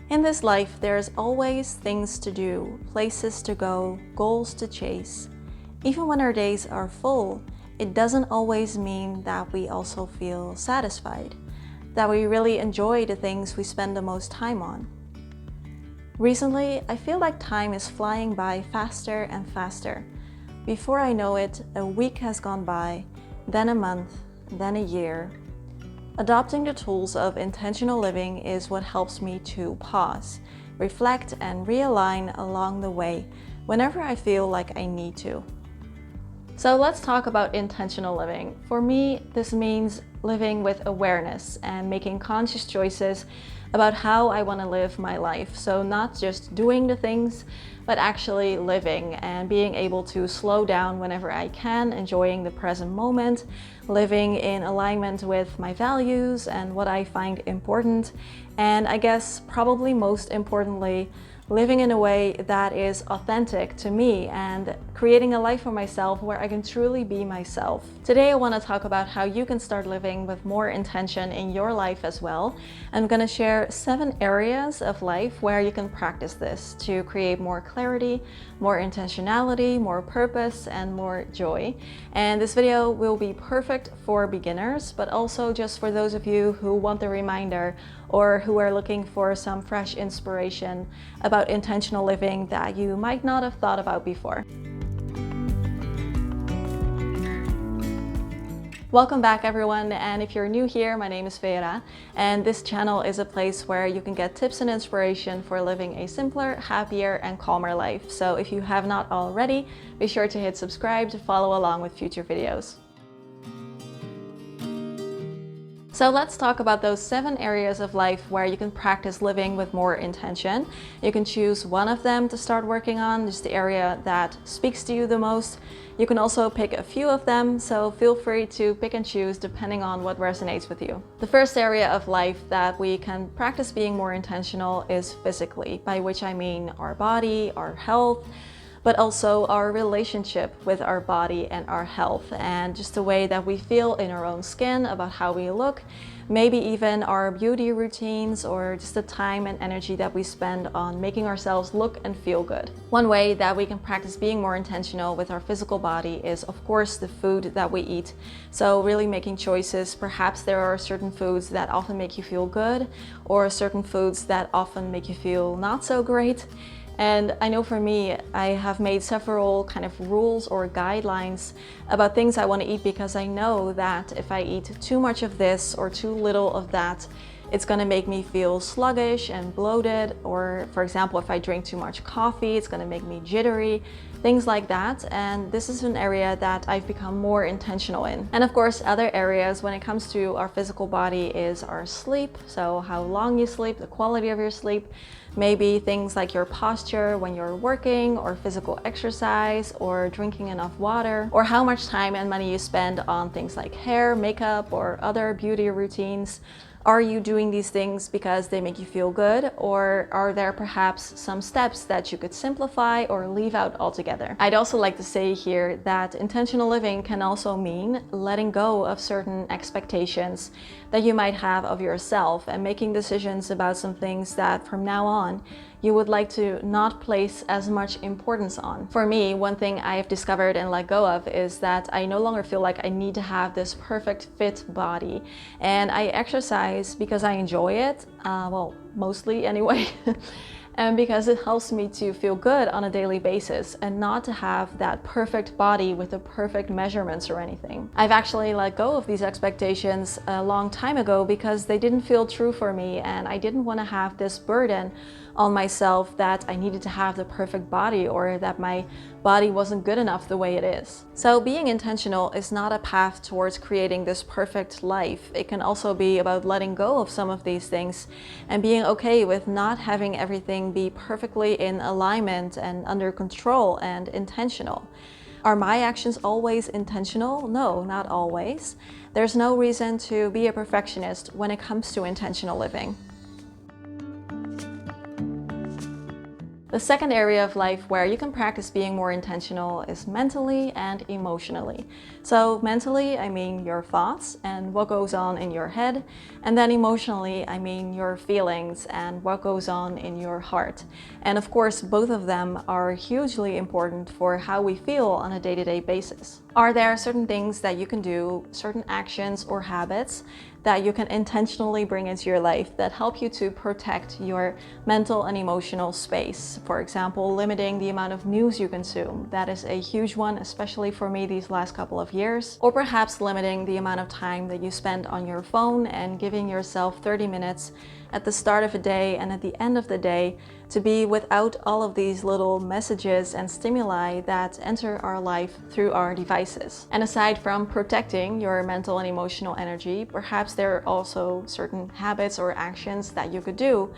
In this life, there's always things to do, places to go, goals to chase. Even when our days are full, it doesn't always mean that we also feel satisfied, that we really enjoy the things we spend the most time on. Recently, I feel like time is flying by faster and faster. Before I know it, a week has gone by, then a month, then a year. Adopting the tools of intentional living is what helps me to pause, reflect, and realign along the way whenever I feel like I need to. So let's talk about intentional living. For me, this means living with awareness and making conscious choices about how I want to live my life. So not just doing the things, but actually living and being able to slow down whenever I can, enjoying the present moment, living in alignment with my values and what I find important. And I guess probably most importantly, living in a way that is authentic to me and creating a life for myself where I can truly be myself. Today I want to talk about how you can start living with more intention in your life as well. I'm going to share 7 areas of life where you can practice this to create more clarity, more intentionality, more purpose, and more joy. And this video will be perfect for beginners, but also just for those of you who want the reminder or who are looking for some fresh inspiration about intentional living that you might not have thought about before. Welcome back everyone, and if you're new here, my name is Vera, and this channel is a place where you can get tips and inspiration for living a simpler, happier, and calmer life. So if you have not already, be sure to hit subscribe to follow along with future videos. So let's talk about those 7 areas of life where you can practice living with more intention. You can choose one of them to start working on, just the area that speaks to you the most. You can also pick a few of them, so feel free to pick and choose depending on what resonates with you. The first area of life that we can practice being more intentional is physically, by which I mean our body, our health, but also our relationship with our body and our health, and just the way that we feel in our own skin about how we look, maybe even our beauty routines or just the time and energy that we spend on making ourselves look and feel good. One way that we can practice being more intentional with our physical body is, of course, the food that we eat. So really making choices. Perhaps there are certain foods that often make you feel good, or certain foods that often make you feel not so great. And I know for me, I have made several kind of rules or guidelines about things I want to eat, because I know that if I eat too much of this or too little of that, it's going to make me feel sluggish and bloated. Or for example, if I drink too much coffee, it's going to make me jittery, things like that. And this is an area that I've become more intentional in. And of course, other areas when it comes to our physical body is our sleep. So how long you sleep, the quality of your sleep, maybe things like your posture when you're working, or physical exercise, or drinking enough water, or how much time and money you spend on things like hair, makeup, or other beauty routines. Are you doing these things because they make you feel good, or are there perhaps some steps that you could simplify or leave out altogether? I'd also like to say here that intentional living can also mean letting go of certain expectations that you might have of yourself and making decisions about some things that from now on you would like to not place as much importance on. For me, one thing I have discovered and let go of is that I no longer feel like I need to have this perfect fit body. And I exercise because I enjoy it, well, mostly anyway. And because it helps me to feel good on a daily basis and not to have that perfect body with the perfect measurements or anything. I've actually let go of these expectations a long time ago because they didn't feel true for me, and I didn't want to have this burden on myself that I needed to have the perfect body, or that my body wasn't good enough the way it is. So being intentional is not a path towards creating this perfect life. It can also be about letting go of some of these things and being okay with not having everything be perfectly in alignment and under control and intentional. Are my actions always intentional? No, not always. There's no reason to be a perfectionist when it comes to intentional living. The second area of life where you can practice being more intentional is mentally and emotionally. So mentally, I mean your thoughts and what goes on in your head. And then emotionally, I mean your feelings and what goes on in your heart. And of course, both of them are hugely important for how we feel on a day-to-day basis. Are there certain things that you can do, certain actions or habits that you can intentionally bring into your life that help you to protect your mental and emotional space? For example, limiting the amount of news you consume. That is a huge one, especially for me these last couple of years. Or perhaps limiting the amount of time that you spend on your phone and giving yourself 30 minutes at the start of a day and at the end of the day to be without all of these little messages and stimuli that enter our life through our devices. And aside from protecting your mental and emotional energy, perhaps there are also certain habits or actions that you could do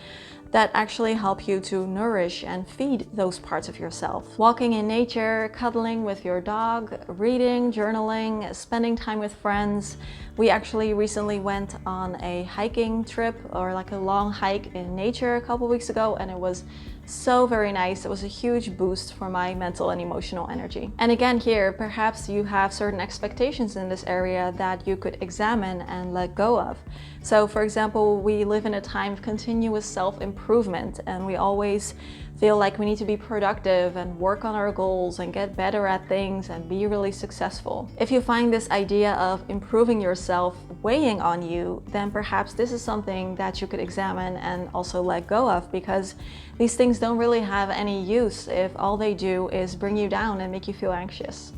that actually help you to nourish and feed those parts of yourself. Walking in nature, cuddling with your dog, reading, journaling, spending time with friends. We actually recently went on a hiking trip, or like a long hike in nature a couple weeks ago, and it was so very nice. It was a huge boost for my mental and emotional energy. And again here, perhaps you have certain expectations in this area that you could examine and let go of. So for example, we live in a time of continuous self-improvement, and we always feel like we need to be productive and work on our goals and get better at things and be really successful. If you find this idea of improving yourself weighing on you, then perhaps this is something that you could examine and also let go of, because these things don't really have any use if all they do is bring you down and make you feel anxious.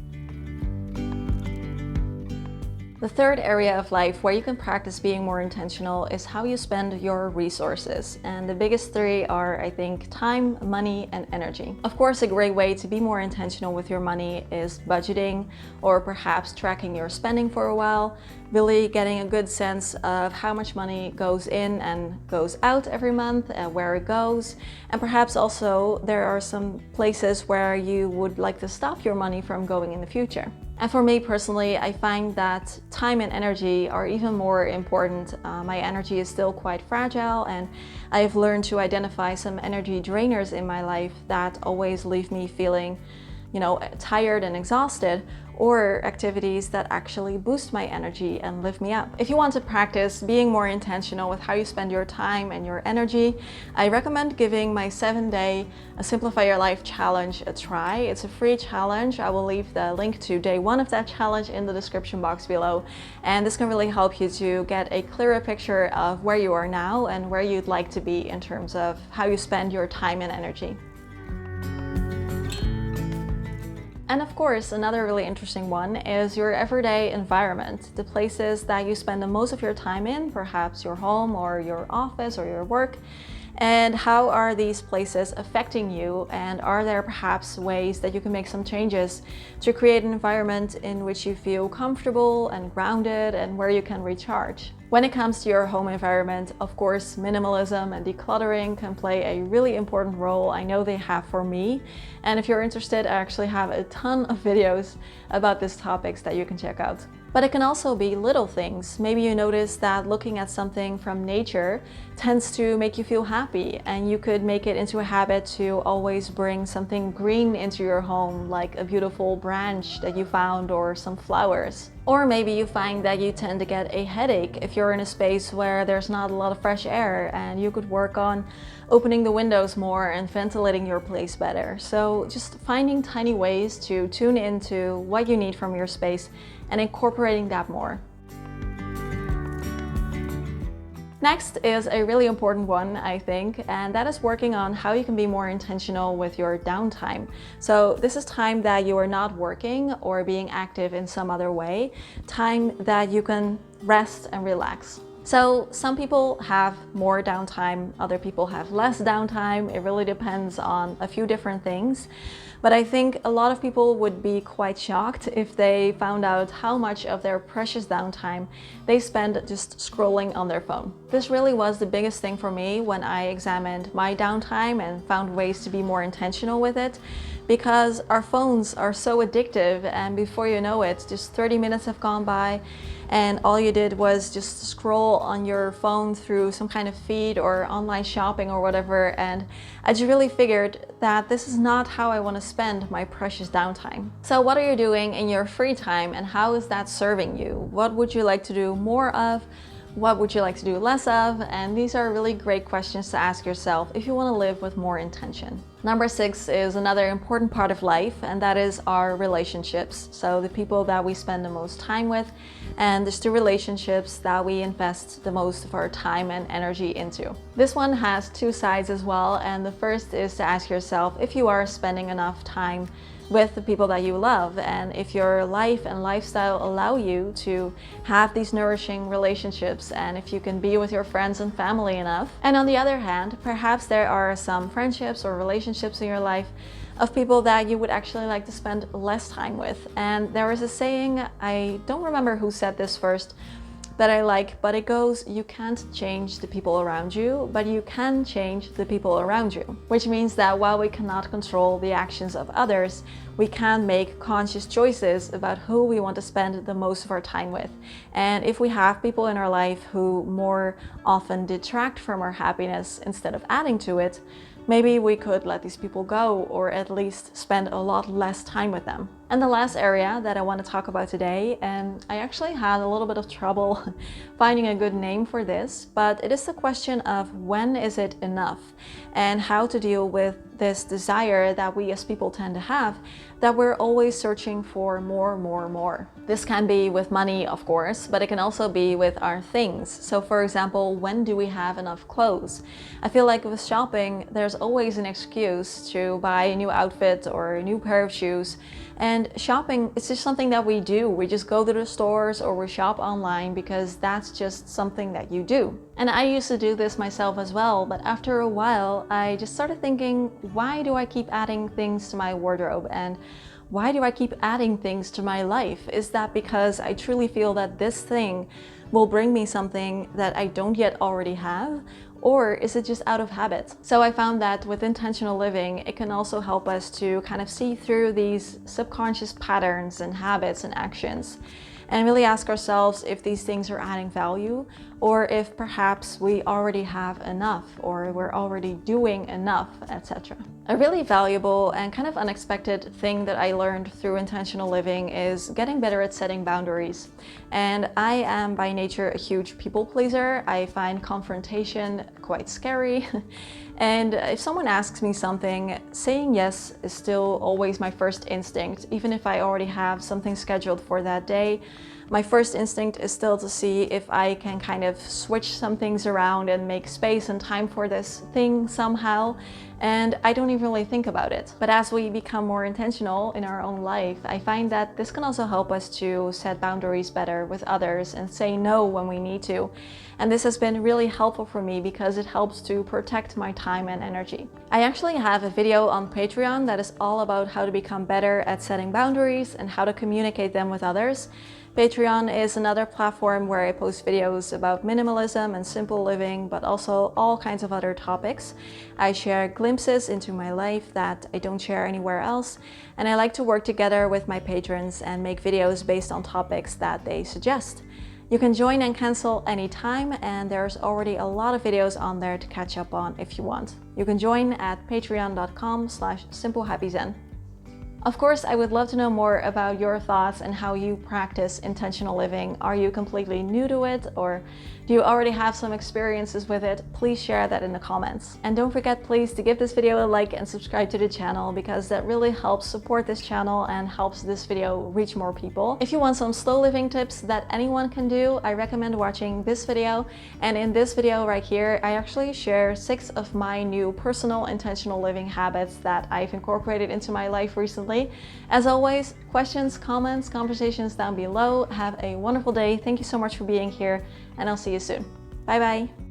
The third area of life where you can practice being more intentional is how you spend your resources. And the biggest three are, I think, time, money, and energy. Of course, a great way to be more intentional with your money is budgeting, or perhaps tracking your spending for a while, really getting a good sense of how much money goes in and goes out every month and where it goes. And perhaps also there are some places where you would like to stop your money from going in the future. And for me personally, I find that time and energy are even more important. My energy is still quite fragile, and I've learned to identify some energy drainers in my life that always leave me feeling, tired and exhausted, or activities that actually boost my energy and lift me up. If you want to practice being more intentional with how you spend your time and your energy, I recommend giving my 7-day Simplify Your Life challenge a try. It's a free challenge. I will leave the link to day 1 of that challenge in the description box below. And this can really help you to get a clearer picture of where you are now and where you'd like to be in terms of how you spend your time and energy. And of course, another really interesting one is your everyday environment, the places that you spend the most of your time in, perhaps your home or your office or your work. And how are these places affecting you? And are there perhaps ways that you can make some changes to create an environment in which you feel comfortable and grounded and where you can recharge? When it comes to your home environment, of course, minimalism and decluttering can play a really important role. I know they have for me. And if you're interested, I actually have a ton of videos about these topics that you can check out. But it can also be little things. Maybe you notice that looking at something from nature tends to make you feel happy, and you could make it into a habit to always bring something green into your home, like a beautiful branch that you found or some flowers. Or maybe you find that you tend to get a headache if you're in a space where there's not a lot of fresh air, and you could work on opening the windows more and ventilating your place better. So just finding tiny ways to tune into what you need from your space and incorporating that more. Next is a really important one, I think, and that is working on how you can be more intentional with your downtime. So this is time that you are not working or being active in some other way, time that you can rest and relax. So some people have more downtime, other people have less downtime. It really depends on a few different things. But I think a lot of people would be quite shocked if they found out how much of their precious downtime they spend just scrolling on their phone. This really was the biggest thing for me when I examined my downtime and found ways to be more intentional with it, because our phones are so addictive, and before you know it, just 30 minutes have gone by and all you did was just scroll on your phone through some kind of feed or online shopping or whatever, and I just really figured that this is not how I want to spend my precious downtime. So what are you doing in your free time, and how is that serving you? What would you like to do more of? What would you like to do less of? And these are really great questions to ask yourself if you want to live with more intention. Number 6 is another important part of life, and that is our relationships. So the people that we spend the most time with, and just the relationships that we invest the most of our time and energy into. This one has two sides as well, and the first is to ask yourself if you are spending enough time with the people that you love, and if your life and lifestyle allow you to have these nourishing relationships, and if you can be with your friends and family enough. And on the other hand, perhaps there are some friendships or relationships in your life of people that you would actually like to spend less time with. And there is a saying, I don't remember who said this first, that I like, but it goes, you can't change the people around you, but you can change the people around you. Which means that while we cannot control the actions of others, we can make conscious choices about who we want to spend the most of our time with. And if we have people in our life who more often detract from our happiness instead of adding to it, maybe we could let these people go, or at least spend a lot less time with them. And the last area that I want to talk about today, and I actually had a little bit of trouble finding a good name for this, but it is the question of when is it enough, and how to deal with this desire that we as people tend to have, that we're always searching for more. This can be with money, of course, but it can also be with our things. So for example, when do we have enough clothes? I feel like with shopping, there's always an excuse to buy a new outfit or a new pair of shoes. And shopping, it's just something that we do. We just go to the stores or we shop online because that's just something that you do. And I used to do this myself as well, but after a while, I just started thinking, why do I keep adding things to my wardrobe? And why do I keep adding things to my life? Is that because I truly feel that this thing will bring me something that I don't yet already have? Or is it just out of habit? So I found that with intentional living, it can also help us to kind of see through these subconscious patterns and habits and actions, and really ask ourselves if these things are adding value, or if perhaps we already have enough, or we're already doing enough, etc. A really valuable and kind of unexpected thing that I learned through intentional living is getting better at setting boundaries. And I am by nature a huge people pleaser. I find confrontation quite scary. And if someone asks me something, saying yes is still always my first instinct. Even if I already have something scheduled for that day, my first instinct is still to see if I can kind of switch some things around and make space and time for this thing somehow. And I don't even really think about it. But as we become more intentional in our own life, I find that this can also help us to set boundaries better with others and say no when we need to. And this has been really helpful for me because it helps to protect my time and energy. I actually have a video on Patreon that is all about how to become better at setting boundaries and how to communicate them with others. Patreon is another platform where I post videos about minimalism and simple living, but also all kinds of other topics. I share glimpses into my life that I don't share anywhere else, and I like to work together with my patrons and make videos based on topics that they suggest. You can join and cancel anytime, and there's already a lot of videos on there to catch up on if you want. You can join at patreon.com/simplehappyzen. Of course, I would love to know more about your thoughts and how you practice intentional living. Are you completely new to it, or do you already have some experiences with it? Please share that in the comments. And don't forget, please, to give this video a like and subscribe to the channel, because that really helps support this channel and helps this video reach more people. If you want some slow living tips that anyone can do, I recommend watching this video. And in this video right here, I actually share 6 of my new personal intentional living habits that I've incorporated into my life recently. As always, questions, comments, conversations down below. Have a wonderful day. Thank you so much for being here, and I'll see you soon. Bye bye.